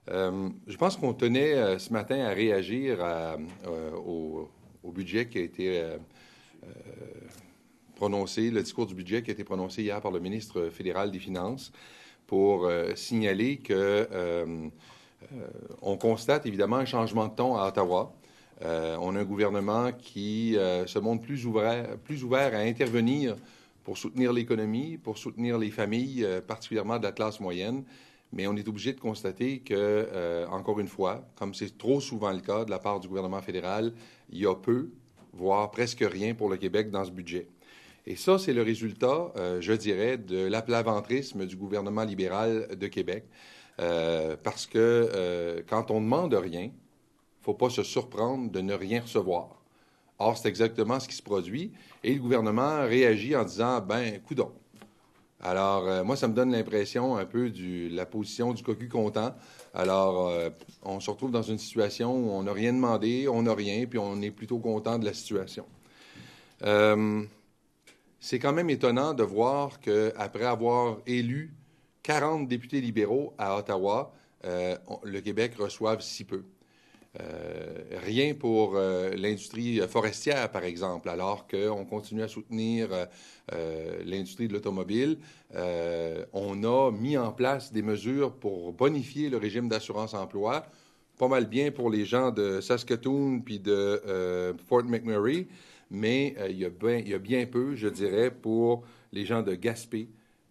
Je pense qu'on tenait ce matin à réagir au budget qui a été prononcé, le discours du budget qui a été prononcé hier par le ministre fédéral des Finances pour signaler que on constate évidemment un changement de ton à Ottawa. On a un gouvernement qui se montre plus ouvert à intervenir pour soutenir l'économie, pour soutenir les familles, particulièrement de la classe moyenne. Mais on est obligé de constater que, encore une fois, comme c'est trop souvent le cas de la part du gouvernement fédéral, il y a peu, voire presque rien pour le Québec dans ce budget. Et ça, c'est le résultat, je dirais, de l'aplaventrisme du gouvernement libéral de Québec. Parce que quand on ne demande rien, il ne faut pas se surprendre de ne rien recevoir. Or, c'est exactement ce qui se produit. Et le gouvernement réagit en disant, ben, coudonc. Alors, moi, ça me donne l'impression un peu de la position du cocu content. Alors, on se retrouve dans une situation où on n'a rien demandé, on n'a rien, puis on est plutôt content de la situation. C'est quand même étonnant de voir qu'après avoir élu 40 députés libéraux à Ottawa, le Québec reçoive si peu. Rien pour l'industrie forestière, par exemple, alors qu'on continue à soutenir l'industrie de l'automobile. On a mis en place des mesures pour bonifier le régime d'assurance-emploi, pas mal bien pour les gens de Saskatoon puis de Fort McMurray, mais il y a bien peu, je dirais, pour les gens de Gaspé,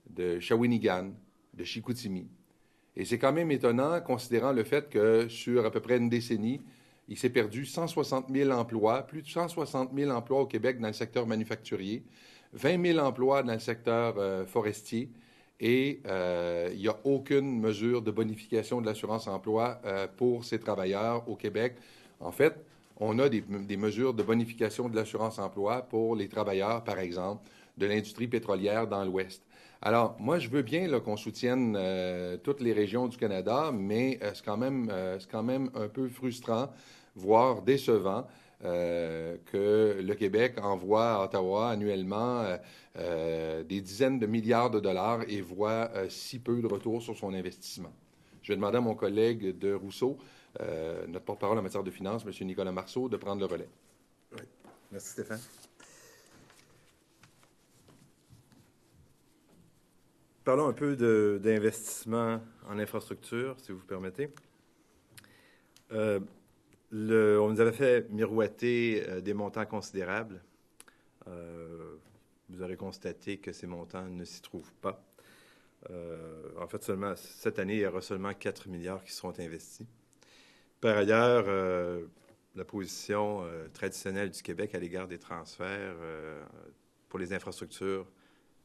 de Shawinigan, de Chicoutimi. Et c'est quand même étonnant, considérant le fait que sur à peu près une décennie, il s'est perdu 160 000 emplois, plus de 160 000 emplois au Québec dans le secteur manufacturier, 20 000 emplois dans le secteur forestier, et il n'y a aucune mesure de bonification de l'assurance-emploi pour ces travailleurs au Québec. En fait, on a des mesures de bonification de l'assurance-emploi pour les travailleurs, par exemple, de l'industrie pétrolière dans l'Ouest. Alors, moi, je veux bien qu'on soutienne toutes les régions du Canada, mais c'est quand même un peu frustrant, voire décevant, que le Québec envoie à Ottawa annuellement des dizaines de milliards de dollars et voit si peu de retour sur son investissement. Je vais demander à mon collègue de Rousseau, notre porte-parole en matière de finances, M. Nicolas Marceau, de prendre le relais. Oui. Merci, Stéphane. Parlons un peu d'investissement en infrastructure, si vous permettez. On nous avait fait miroiter des montants considérables. Vous aurez constaté que ces montants ne s'y trouvent pas. En fait, seulement cette année, il y aura seulement 4 milliards qui seront investis. Par ailleurs, la position traditionnelle du Québec à l'égard des transferts pour les infrastructures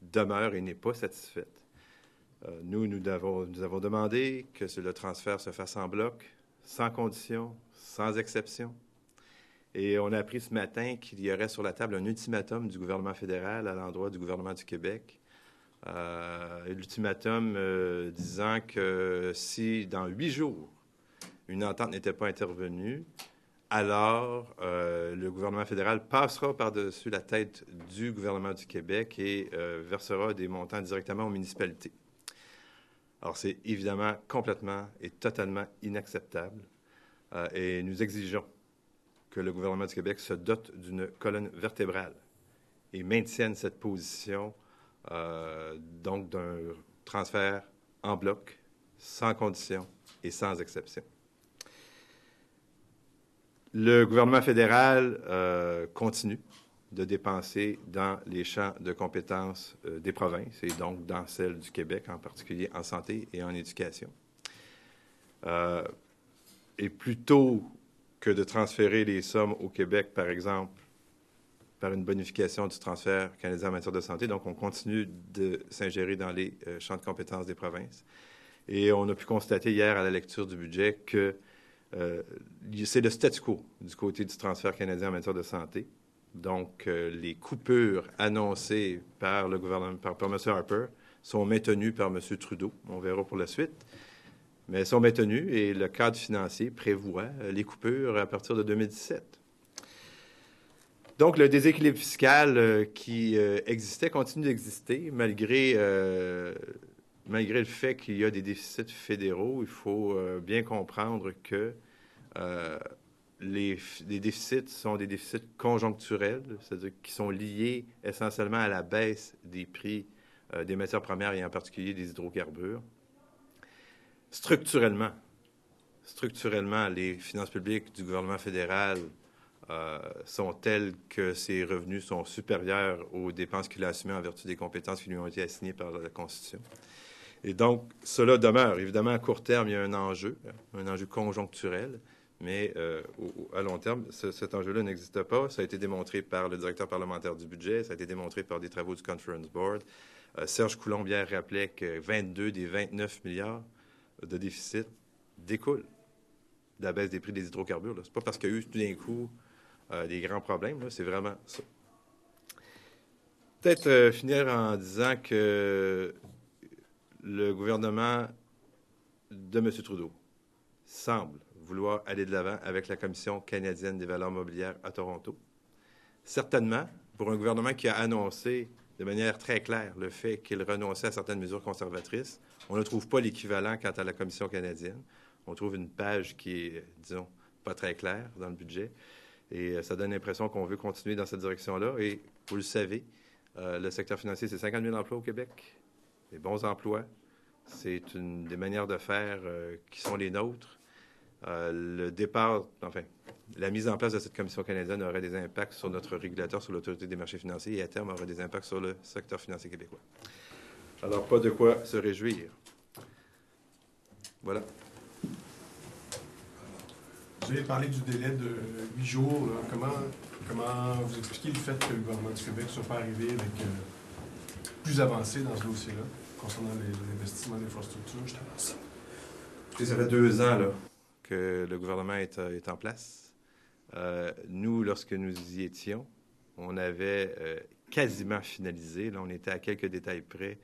demeure et n'est pas satisfaite. Nous avons demandé que le transfert se fasse en bloc, sans condition, sans exception. Et on a appris ce matin qu'il y aurait sur la table un ultimatum du gouvernement fédéral à l'endroit du gouvernement du Québec. L'ultimatum disant que si dans 8 jours, une entente n'était pas intervenue, alors le gouvernement fédéral passera par-dessus la tête du gouvernement du Québec et versera des montants directement aux municipalités. Alors, c'est évidemment complètement et totalement inacceptable et nous exigeons que le gouvernement du Québec se dote d'une colonne vertébrale et maintienne cette position donc d'un transfert en bloc, sans condition et sans exception. Le gouvernement fédéral continue de dépenser dans les champs de compétences des provinces et donc dans celles du Québec, en particulier en santé et en éducation. Et plutôt que de transférer les sommes au Québec, par exemple, par une bonification du transfert canadien en matière de santé, donc on continue de s'ingérer dans les champs de compétences des provinces. Et on a pu constater hier à la lecture du budget que c'est le statu quo du côté du transfert canadien en matière de santé. Donc, les coupures annoncées par le gouvernement, par M. Harper, sont maintenues par M. Trudeau. On verra pour la suite. Mais elles sont maintenues et le cadre financier prévoit les coupures à partir de 2017. Donc, le déséquilibre fiscal qui existait continue d'exister malgré malgré le fait qu'il y a des déficits fédéraux, il faut bien comprendre que les déficits sont des déficits conjoncturels, c'est-à-dire qui sont liés essentiellement à la baisse des prix des matières premières et en particulier des hydrocarbures. Structurellement, les finances publiques du gouvernement fédéral sont telles que ses revenus sont supérieurs aux dépenses qu'il a assumées en vertu des compétences qui lui ont été assignées par la Constitution. Et donc, cela demeure. Évidemment, à court terme, il y a un enjeu conjoncturel, mais à long terme, cet enjeu-là n'existe pas. Ça a été démontré par le directeur parlementaire du budget, ça a été démontré par des travaux du Conference Board. Serge Coulombe hier rappelait que 22 des 29 milliards de déficit découlent de la baisse des prix des hydrocarbures. Ce n'est pas parce qu'il y a eu tout d'un coup des grands problèmes, là, c'est vraiment ça. Peut-être finir en disant que le gouvernement de M. Trudeau semble vouloir aller de l'avant avec la Commission canadienne des valeurs mobilières à Toronto. Certainement, pour un gouvernement qui a annoncé de manière très claire le fait qu'il renonçait à certaines mesures conservatrices, on ne trouve pas l'équivalent quant à la Commission canadienne. On trouve une page qui est, disons, pas très claire dans le budget. Et ça donne l'impression qu'on veut continuer dans cette direction-là. Et vous le savez, le secteur financier, c'est 50 000 emplois au Québec. Des bons emplois. C'est une des manières de faire qui sont les nôtres. Le départ, enfin, la mise en place de cette commission canadienne aurait des impacts sur notre régulateur, sur l'Autorité des marchés financiers et à terme aurait des impacts sur le secteur financier québécois. Alors, pas de quoi se réjouir. Voilà. Vous avez parlé du délai de 8 jours. Là. Comment vous expliquez le fait que le gouvernement du Québec ne soit pas arrivé avec plus avancé dans ce dossier-là, concernant les investissements d'infrastructures, justement ça? Ça fait 2 ans là, que le gouvernement est en place. Nous, lorsque nous y étions, on avait quasiment finalisé. Là, on était à quelques détails près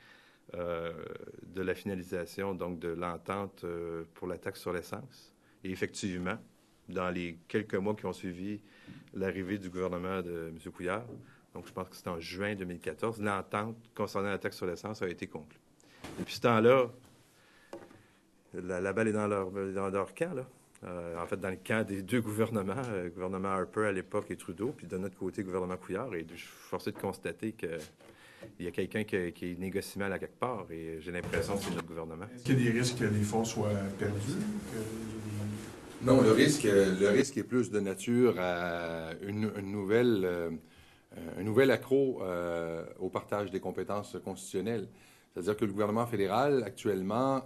de la finalisation, donc de l'entente pour la taxe sur l'essence. Et effectivement, dans les quelques mois qui ont suivi l'arrivée du gouvernement de M. Couillard, donc je pense que c'était en juin 2014, l'entente concernant la taxe sur l'essence a été conclue. Depuis ce temps-là, la balle est dans leur camp, là. En fait, dans le camp des deux gouvernements, le gouvernement Harper à l'époque et Trudeau, puis de notre côté, le gouvernement Couillard. Et je suis forcé de constater qu'il y a quelqu'un qui négocie mal à quelque part, et j'ai l'impression que c'est notre gouvernement. Est-ce qu'il y a des risques que les fonds soient perdus? Non, le risque est plus de nature à un nouvel accroc au partage des compétences constitutionnelles. C'est-à-dire que le gouvernement fédéral, actuellement,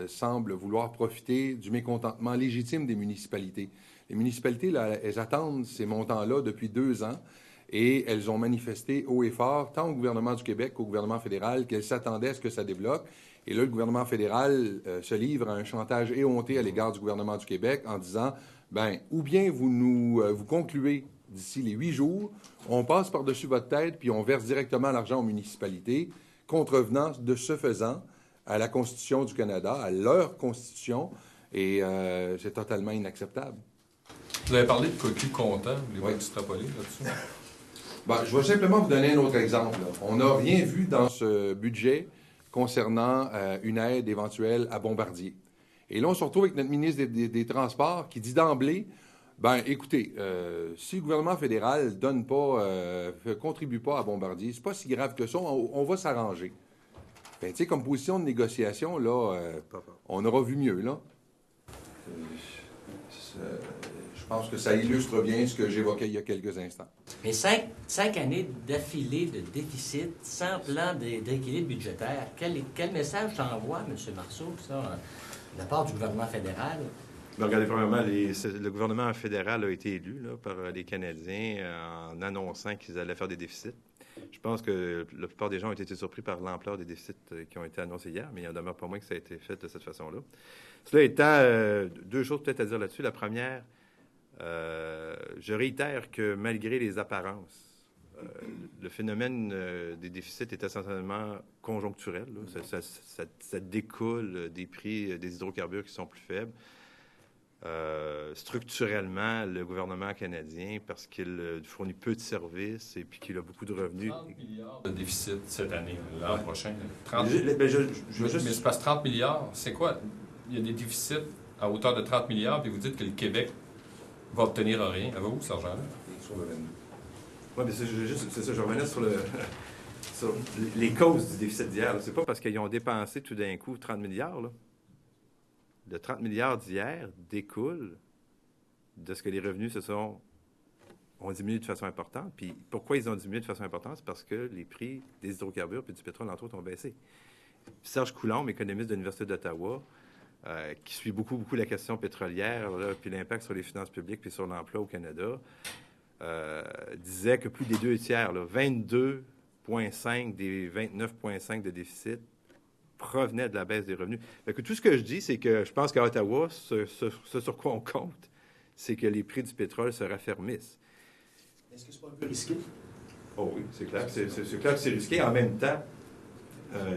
semble vouloir profiter du mécontentement légitime des municipalités. Les municipalités, là, elles attendent ces montants-là depuis 2 ans et elles ont manifesté haut et fort, tant au gouvernement du Québec qu'au gouvernement fédéral, qu'elles s'attendaient à ce que ça débloque. Et là, le gouvernement fédéral se livre à un chantage éhonté à l'égard du gouvernement du Québec en disant, bien, ou bien vous concluez d'ici les 8 jours, on passe par-dessus votre tête puis on verse directement l'argent aux municipalités, contrevenant de ce faisant à la Constitution du Canada, à leur Constitution, et c'est totalement inacceptable. Vous avez parlé de cocu comptant, vous voulez extrapoler là-dessus? Ben, je vais simplement vous donner un autre exemple. Là. On n'a rien vu dans ce budget concernant une aide éventuelle à Bombardier. Et là, on se retrouve avec notre ministre des Transports qui dit d'emblée, ben, écoutez, si le gouvernement fédéral donne pas, contribue pas à Bombardier, c'est pas si grave que ça, on va s'arranger. Ben, tu sais, comme position de négociation, là, on aura vu mieux, là. Je pense que ça illustre bien ce que j'évoquais il y a quelques instants. Mais cinq années d'affilée de déficit, sans plan d'équilibre budgétaire, quel message t'envoie, M. Marceau, ça, de la part du gouvernement fédéral? Mais regardez, premièrement, le gouvernement fédéral a été élu là, par les Canadiens en annonçant qu'ils allaient faire des déficits. Je pense que la plupart des gens ont été surpris par l'ampleur des déficits qui ont été annoncés hier, mais il en demeure pas moins que ça a été fait de cette façon-là. Cela étant, 2 choses peut-être à dire là-dessus. La première, je réitère que malgré les apparences, le phénomène des déficits est essentiellement conjoncturel. Là. Ça découle des prix des hydrocarbures qui sont plus faibles. structurellement le gouvernement canadien parce qu'il fournit peu de services et puis qu'il a beaucoup de revenus. 30 milliards de déficit cette année, l'an prochain. 30... Mais c'est parce que 30 milliards, c'est quoi? Il y a des déficits à hauteur de 30 milliards, puis vous dites que le Québec va obtenir rien. Elle va où, cet argent-là? Sur le 22. Oui, mais c'est ça, je revenais sur les causes du déficit d'hier. C'est pas parce qu'ils ont dépensé tout d'un coup 30 milliards, là. Le 30 milliards d'hier découle de ce que les revenus ont diminué de façon importante. Puis pourquoi ils ont diminué de façon importante? C'est parce que les prix des hydrocarbures et du pétrole, entre autres, ont baissé. Serge Coulombe, économiste de l'Université d'Ottawa, qui suit beaucoup la question pétrolière, là, puis l'impact sur les finances publiques puis sur l'emploi au Canada, disait que plus des 2 tiers, 22,5 des 29,5 de déficit, provenait de la baisse des revenus. Fait que tout ce que je dis, c'est que je pense qu'à Ottawa, ce sur quoi on compte, c'est que les prix du pétrole se raffermissent. Est-ce que c'est pas un peu risqué? Oh oui, c'est clair que c'est risqué. En même temps,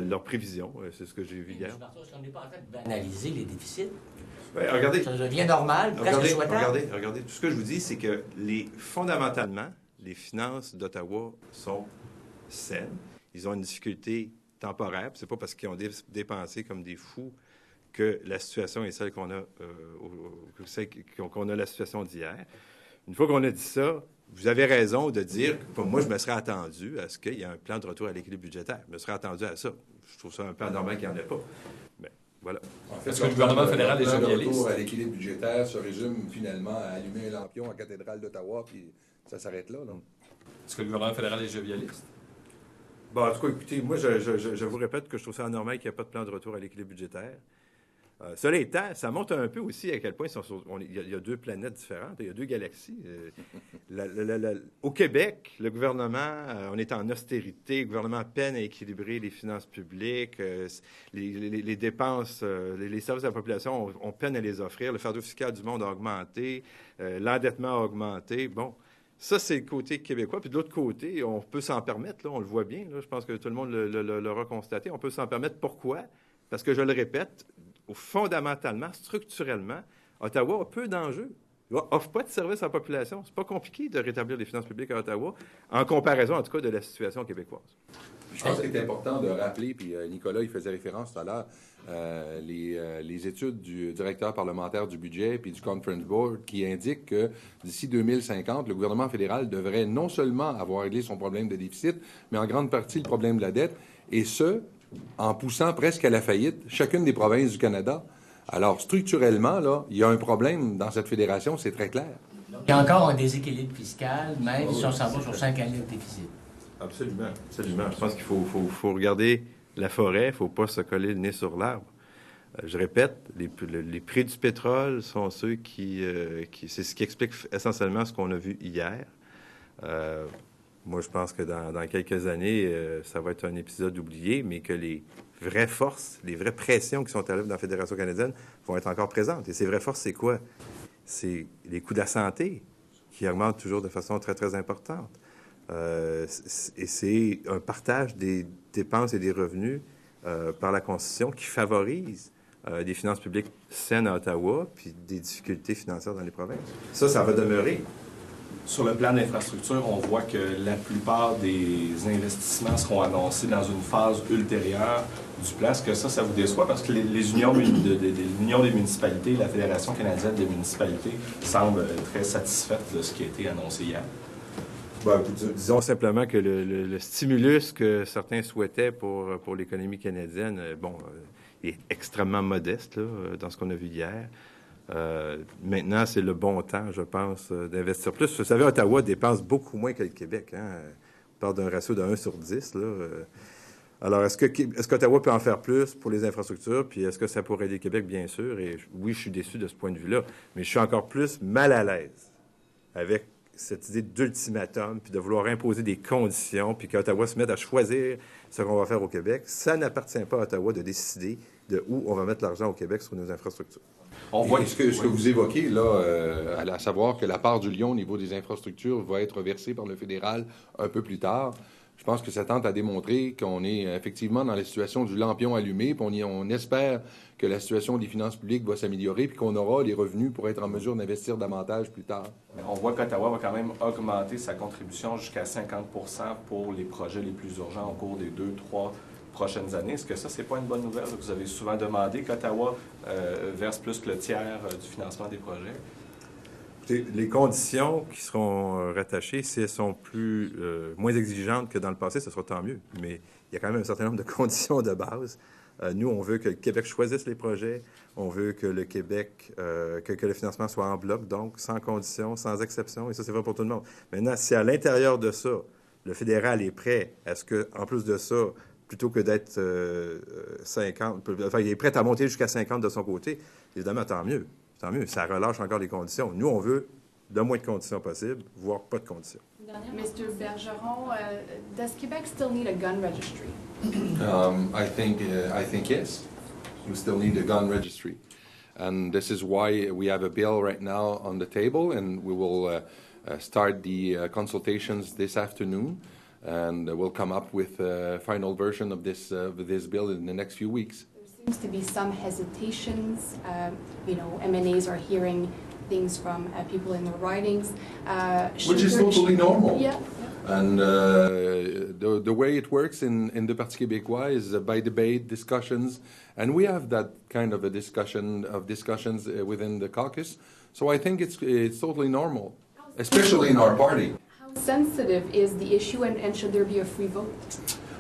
leurs prévisions, c'est ce que j'ai vu hier. Est-ce qu'on n'est pas en train de banaliser les déficits? Ouais, regardez. Ça devient normal, presque souhaitable. Regardez. Tout ce que je vous dis, c'est que fondamentalement, les finances d'Ottawa sont saines. Ils ont une difficulté temporaire. C'est pas parce qu'ils ont dépensé comme des fous que la situation est celle qu'on a, qu'on a la situation d'hier. Une fois qu'on a dit ça, vous avez raison de dire que moi, je me serais attendu à ce qu'il y ait un plan de retour à l'équilibre budgétaire. Je me serais attendu à ça. Je trouve ça un peu anormal qu'il n'y en ait pas. Mais voilà. En fait, est-ce que le gouvernement fédéral est jovialiste? Le retour à l'équilibre budgétaire se résume finalement à allumer un lampion à Cathédrale d'Ottawa, puis ça s'arrête là, non? Est-ce que le gouvernement fédéral est jovialiste? Bon, en tout cas, écoutez, moi, je vous répète que je trouve ça anormal qu'il n'y ait pas de plan de retour à l'équilibre budgétaire. Cela étant, ça montre un peu aussi à quel point il y a 2 planètes différentes, il y a 2 galaxies. Au Québec, le gouvernement, on est en austérité, le gouvernement peine à équilibrer les finances publiques, les dépenses, les services à la population, on peine à les offrir, le fardeau fiscal du monde a augmenté, l'endettement a augmenté, bon. Ça, c'est le côté québécois. Puis de l'autre côté, on peut s'en permettre, là, on le voit bien, là, je pense que tout le monde l'aura constaté, on peut s'en permettre. Pourquoi? Parce que, je le répète, fondamentalement, structurellement, Ottawa a peu d'enjeux. Il n'offre pas de services à la population. C'est pas compliqué de rétablir les finances publiques à Ottawa, en comparaison, en tout cas, de la situation québécoise. Je pense que c'est important de rappeler, puis Nicolas, il faisait référence tout à l'heure, les études du directeur parlementaire du budget puis du Conference Board qui indiquent que d'ici 2050, le gouvernement fédéral devrait non seulement avoir réglé son problème de déficit, mais en grande partie le problème de la dette, et ce, en poussant presque à la faillite chacune des provinces du Canada. Alors, structurellement, là, il y a un problème dans cette fédération, c'est très clair. Il y a encore un déséquilibre fiscal, même si on s'en va sur 5 années de déficit. Absolument. Je pense qu'il faut regarder la forêt, il ne faut pas se coller le nez sur l'arbre. Je répète, les prix du pétrole sont ceux qui c'est ce qui explique essentiellement ce qu'on a vu hier. Moi, je pense que dans quelques années, ça va être un épisode oublié, mais que les vraies forces, les vraies pressions qui sont à l'œuvre dans la Fédération canadienne vont être encore présentes. Et ces vraies forces, c'est quoi? C'est les coûts de la santé qui augmentent toujours de façon très, très importante. Et c'est un partage des dépenses et des revenus par la Constitution qui favorise des finances publiques saines à Ottawa puis des difficultés financières dans les provinces. Ça va demeurer. Sur le plan d'infrastructure, on voit que la plupart des investissements seront annoncés dans une phase ultérieure du plan. Est-ce que ça vous déçoit? Parce que les unions des municipalités, la Fédération canadienne des municipalités semblent très satisfaites de ce qui a été annoncé hier. Bon, disons simplement que le stimulus que certains souhaitaient pour l'économie canadienne, est extrêmement modeste là, dans ce qu'on a vu hier. Maintenant, c'est le bon temps, je pense, d'investir plus. Vous savez, Ottawa dépense beaucoup moins que le Québec. Hein? On parle d'un ratio de 1 sur 10. Là. Alors, est-ce qu'Ottawa peut en faire plus pour les infrastructures? Puis est-ce que ça pourrait aider le Québec? Bien sûr. Et oui, je suis déçu de ce point de vue-là. Mais je suis encore plus mal à l'aise avec cette idée d'ultimatum, puis de vouloir imposer des conditions, puis qu'Ottawa se mette à choisir ce qu'on va faire au Québec. Ça n'appartient pas à Ottawa de décider de où on va mettre l'argent au Québec sur nos infrastructures. On voit ce que vous évoquez, là, à savoir que la part du lion au niveau des infrastructures va être versée par le fédéral un peu plus tard. Je pense que ça tente à démontrer qu'on est effectivement dans la situation du lampion allumé, puis on espère que la situation des finances publiques va s'améliorer, puis qu'on aura les revenus pour être en mesure d'investir davantage plus tard. On voit qu'Ottawa va quand même augmenter sa contribution jusqu'à 50 pour les projets les plus urgents au cours des 2-3 prochaines années. Est-ce que ça, c'est pas une bonne nouvelle? Vous avez souvent demandé qu'Ottawa verse plus que le tiers du financement des projets. Les conditions qui seront rattachées, si elles sont moins exigeantes que dans le passé, ce sera tant mieux. Mais il y a quand même un certain nombre de conditions de base. Nous, on veut que le Québec choisisse les projets. On veut que le Québec, que le financement soit en bloc, donc sans conditions, sans exception. Et ça, c'est vrai pour tout le monde. Maintenant, si à l'intérieur de ça, le fédéral est prêt, est-ce qu'en plus de ça, plutôt que d'être 50, enfin, il est prêt à monter jusqu'à 50 de son côté, évidemment, tant mieux. Tant mieux, ça relâche encore les conditions. Nous, on veut le moins de conditions possible, voire pas de conditions. Mr. Bergeron, does Quebec still need a gun registry? I think yes. We still need a gun registry. And this is why we have a bill right now on the table, and we will start the consultations this afternoon, and we'll come up with a final version of this bill in the next few weeks. There seems to be some hesitations. MNAs are hearing things from people in the ridings. Which is totally normal. Yeah. And the way it works in the Parti québécois is by debate, discussions, and we have that kind of discussions within the caucus. So I think it's totally normal, especially in our party. How sensitive is the issue, and should there be a free vote?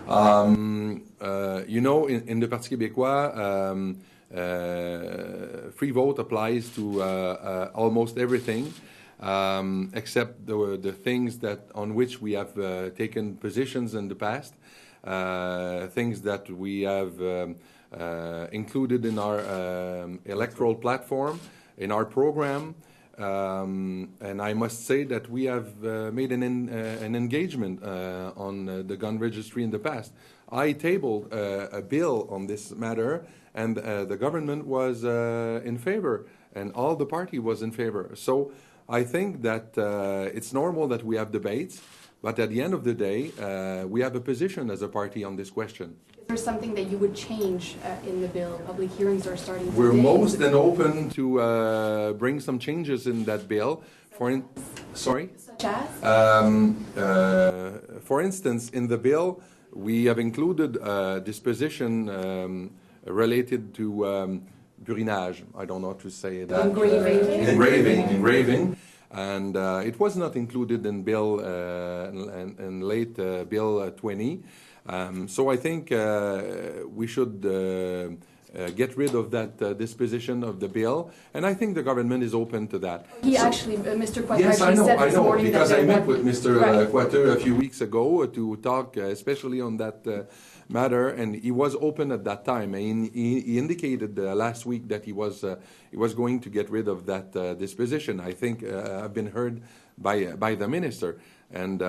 In the Parti québécois, free vote applies to almost everything. Except the things on which we have taken positions in the past, things that we have included in our electoral platform, in our program, and I must say that we have made an engagement on the gun registry in the past. I tabled a bill on this matter, and the government was in favor, and all the party was in favor. So I think that it's normal that we have debates, but at the end of the day, we have a position as a party on this question. Is there something that you would change in the bill? Public hearings are starting today. We're most than open to bring some changes in that bill. Sorry? Such as? For instance, in the bill, we have included a disposition related to burinage. I don't know how to say that. Engraving. And it was not included in Bill, in late Bill 20. So I think we should get rid of that disposition of the bill, and I think the government is open to that. Mr. Coiteur Yes, I said this know, morning because that I met with Mr. Right. Coiteur a few weeks ago to talk especially on that matter, and he was open at that time. And he indicated last week that he was going to get rid of that disposition. I think I've been heard by the minister. And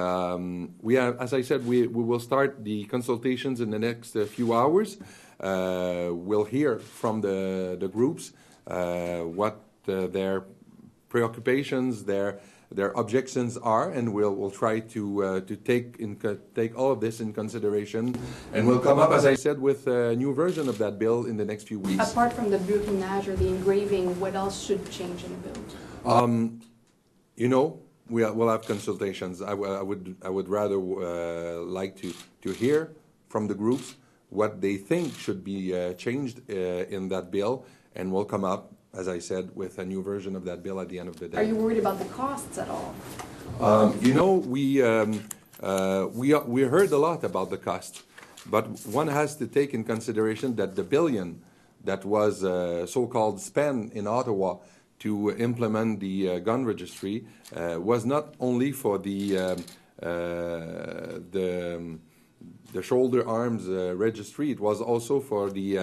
we have, as I said, we will start the consultations in the next few hours. We'll hear from the groups what their preoccupations, their objections are, and we'll try to take all of this in consideration, and we'll come up, as I said, with a new version of that bill in the next few weeks. Apart from the burinage or the engraving, what else should change in the bill? We'll have consultations. I would rather like to hear from the groups what they think should be changed in that bill, and we'll come up, as I said, with a new version of that bill at the end of the day. Are you worried about the costs at all? We heard a lot about the cost, but one has to take in consideration that the billion that was so-called spent in Ottawa to implement the gun registry was not only for the shoulder arms registry. It was also for the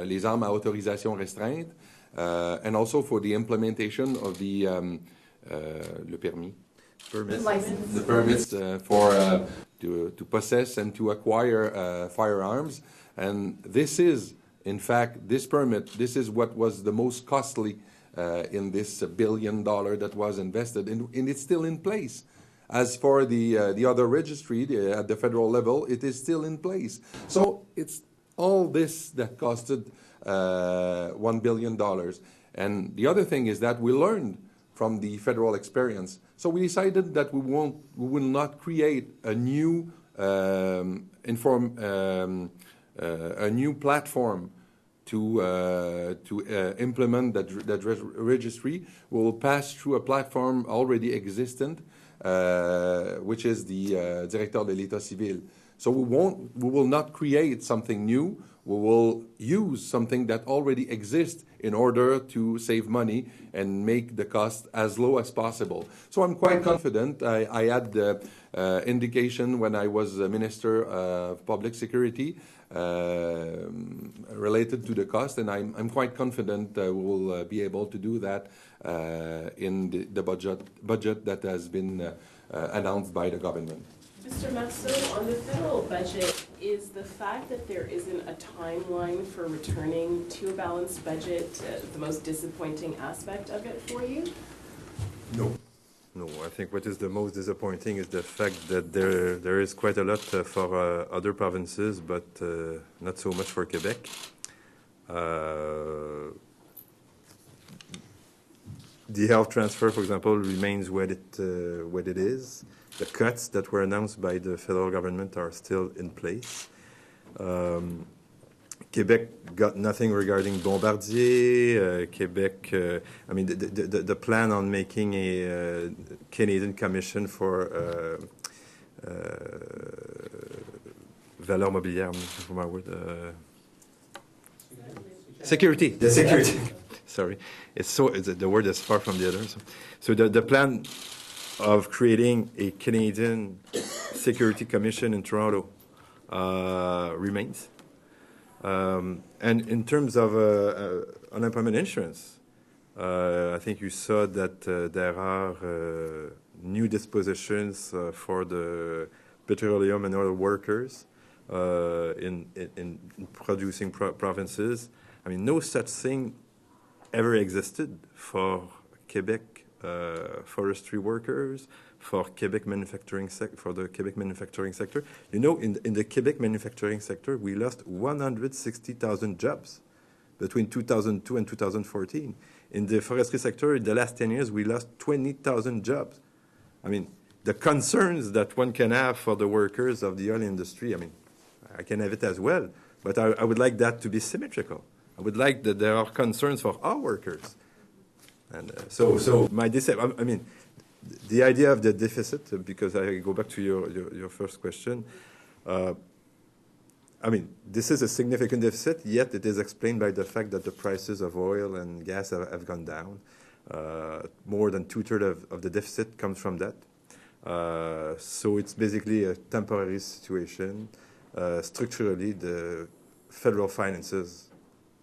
les armes à autorisation restreinte, and also for the implementation of the le permis. The permits for to possess and to acquire firearms, and this is. In fact, this permit, this is what was the most costly in this $1 billion that was invested, and it's still in place. As for the other registry at the federal level, it is still in place. So it's all this that costed $1 billion. And the other thing is that we learned from the federal experience. So we decided that we will not create a new a new platform to implement that registry. We will pass through a platform already existent, which is the Directeur de l'État Civil. So we will not create something new. We will use something that already exists in order to save money and make the cost as low as possible. So I'm quite confident. I had the indication when I was a Minister of Public Security related to the cost, and I'm quite confident we will be able to do that in the budget that has been announced by the government. Mr. Marceau, on the federal budget, is the fact that there isn't a timeline for returning to a balanced budget the most disappointing aspect of it for you? No. No, I think what is the most disappointing is the fact that there is quite a lot for other provinces, but not so much for Quebec. The health transfer, for example, remains what it is. The cuts that were announced by the federal government are still in place. Quebec got nothing regarding Bombardier. Quebec, I mean, the plan on making a Canadian commission for valeur mobilière, for my word, security. The security. Sorry, the word is far from the other. So the plan of creating a Canadian Security Commission in Toronto remains. And in terms of unemployment insurance, I think you saw that there are new dispositions for the petroleum and oil workers in producing provinces. I mean, no such thing ever existed for Quebec forestry workers, for Quebec manufacturing for the Quebec manufacturing sector. You know, in the Quebec manufacturing sector, we lost 160,000 jobs between 2002 and 2014. In the forestry sector, in the last 10 years, we lost 20,000 jobs. I mean, the concerns that one can have for the workers of the oil industry, I mean, I can have it as well, but I would like that to be symmetrical. I would like that there are concerns for our workers. And so my I mean, the idea of the deficit, because I go back to your first question, I mean, this is a significant deficit, yet it is explained by the fact that the prices of oil and gas have gone down. More than two-thirds of the deficit comes from that. So it's basically a temporary situation. Structurally, the federal finances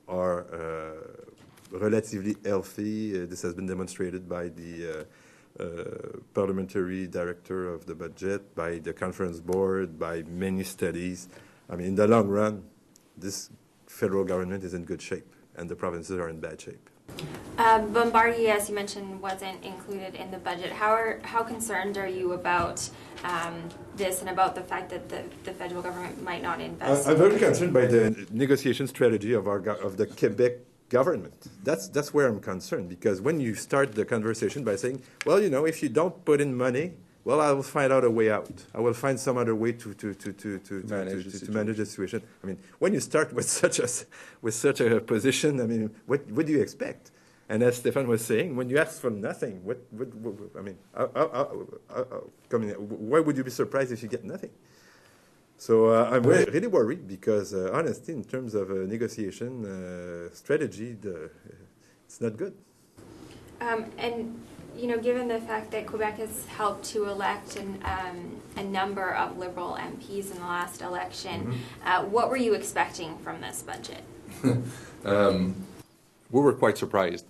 are relatively healthy. This has been demonstrated by the parliamentary director of the budget, by the conference board, by many studies. I mean, in the long run, this federal government is in good shape, and the provinces are in bad shape. Bombardier, as you mentioned, wasn't included in the budget. How concerned are you about this and about the fact that the federal government might not invest? I'm very concerned by the negotiation strategy of the Quebec government. That's where I'm concerned, because when you start the conversation by saying, well, you know, if you don't put in money, well, I will find out a way out. I will find some other way to manage the situation. I mean, when you start with such a position, I mean, what do you expect? And as Stefan was saying, when you ask for nothing, I mean, why would you be surprised if you get nothing? So I'm really worried because, honestly, in terms of negotiation strategy, it's not good. And you know, given the fact that Quebec has helped to elect a number of Liberal MPs in the last election, what were you expecting from this budget? We were quite surprised.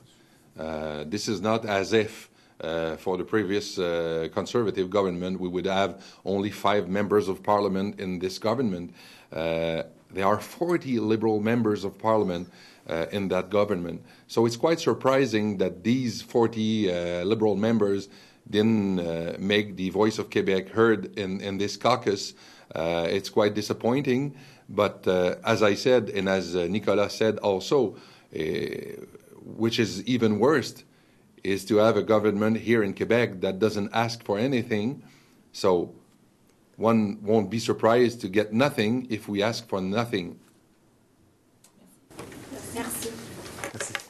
This is not as if for the previous Conservative government we would have only 5 members of Parliament in this government. There are 40 Liberal members of Parliament in that government. So it's quite surprising that these 40 Liberal members didn't make the voice of Quebec heard in this caucus. It's quite disappointing. But as I said, and as Nicolas said also, which is even worse, is to have a government here in Quebec that doesn't ask for anything. So one won't be surprised to get nothing if we ask for nothing. Merci. Merci.